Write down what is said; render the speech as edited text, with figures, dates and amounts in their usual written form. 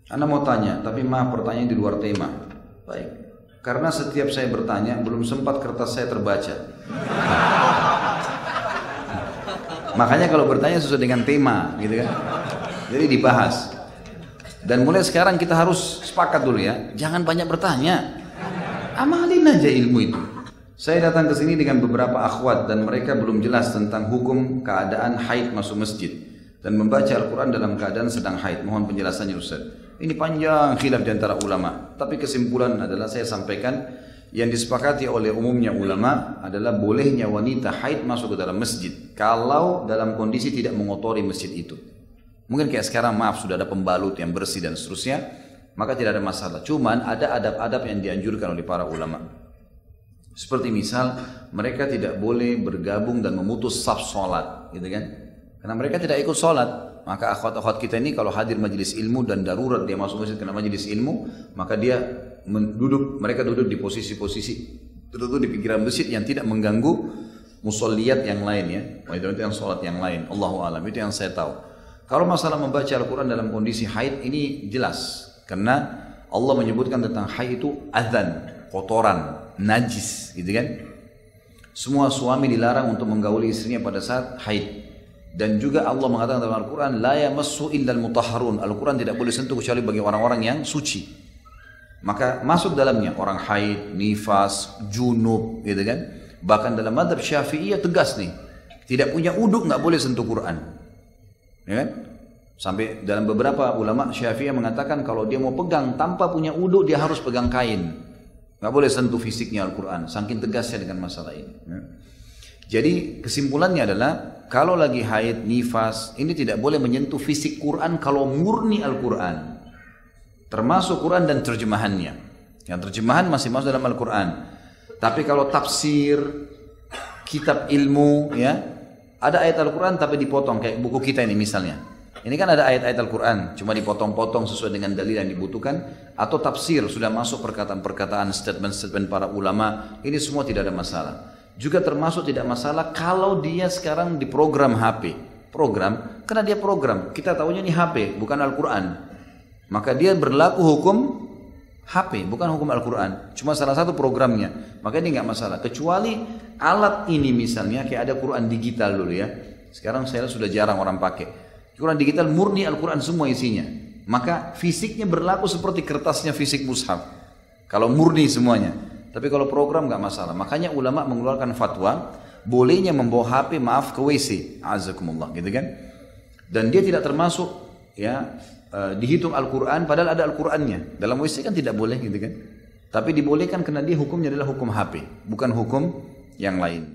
Anda mau tanya, tapi maaf pertanyaan di luar tema. Baik. Karena setiap saya bertanya, belum sempat kertas saya terbaca. Makanya kalau bertanya sesuai dengan tema, gitu kan? Jadi dibahas. Dan mulai sekarang kita harus sepakat dulu ya, jangan banyak bertanya. Amalin aja ilmu itu. Saya datang ke sini dengan beberapa akhwat dan mereka belum jelas tentang hukum keadaan haid masuk masjid dan membaca Al-Quran dalam keadaan sedang haid. Mohon penjelasannya Ustaz. Ini panjang khilaf di antara ulama, tapi kesimpulan adalah saya sampaikan yang disepakati oleh umumnya ulama adalah bolehnya wanita haid masuk ke dalam masjid kalau dalam kondisi tidak mengotori masjid itu. Mungkin kayak sekarang maaf sudah ada pembalut yang bersih dan seterusnya, maka tidak ada masalah. Cuman ada adab-adab yang dianjurkan oleh para ulama. Seperti misal mereka tidak boleh bergabung dan memutus saf sholat, gitu kan? Karena mereka tidak ikut sholat. Maka akhwat-akhwat kita ini kalau hadir majelis ilmu dan darurat dia masuk masjid karena majelis ilmu, maka dia mereka duduk di posisi-posisi tertentu di pinggiran masjid yang tidak mengganggu musalliyat yang lain ya. Itu yang sholat yang lain. Allahu a'lam, itu yang saya tahu. Kalau masalah membaca Al-Quran dalam kondisi haid ini jelas. Karena Allah menyebutkan tentang haid itu adzan, kotoran, najis, gitu kan? Semua suami dilarang untuk menggauli istrinya pada saat haid. Dan juga Allah mengatakan dalam Al-Quran, la yamassu illal mutahharun. Al-Quran tidak boleh sentuh kecuali bagi orang-orang yang suci. Maka masuk dalamnya orang haid, nifas, junub, gitu kan? Bahkan dalam mazhab Syafi'iyah tegas nih, tidak punya uduk nggak boleh sentuh Quran, ya kan? Sampai dalam beberapa ulama Syafi'iyah mengatakan kalau dia mau pegang tanpa punya uduk dia harus pegang kain. Nggak boleh sentuh fisiknya Al-Quran, saking tegasnya dengan masalah ini. Jadi kesimpulannya adalah kalau lagi haid, nifas, ini tidak boleh menyentuh fisik Quran kalau murni Al-Quran. Termasuk Quran dan terjemahannya. Yang terjemahan masih masuk dalam Al-Quran. Tapi kalau tafsir, kitab ilmu, ya, ada ayat Al-Quran tapi dipotong kayak buku kita ini misalnya. Ini kan ada ayat-ayat Al-Quran, cuma dipotong-potong sesuai dengan dalil yang dibutuhkan. Atau tafsir, sudah masuk perkataan-perkataan, statement-statement para ulama. Ini semua tidak ada masalah. Juga termasuk tidak masalah kalau dia sekarang di program HP. Program, karena dia program. Kita tahunya ini HP, bukan Al-Quran. Maka dia berlaku hukum HP, bukan hukum Al-Quran. Cuma salah satu programnya. Maka ini nggak masalah. Kecuali alat ini misalnya, kayak ada Quran digital dulu ya. Sekarang saya sudah jarang orang pakai. Quran digital murni Al-Quran semua isinya. Maka fisiknya berlaku seperti kertasnya fisik mushaf. Kalau murni semuanya. Tapi kalau program nggak masalah. Makanya ulama mengeluarkan fatwa bolehnya membawa HP ke WC, azakumullah, gitu kan? Dan dia tidak termasuk ya dihitung Al-Quran, padahal ada Al-Qurannya. Dalam WC kan tidak boleh, gitu kan? Tapi dibolehkan karena dia hukumnya adalah hukum HP, bukan hukum yang lain.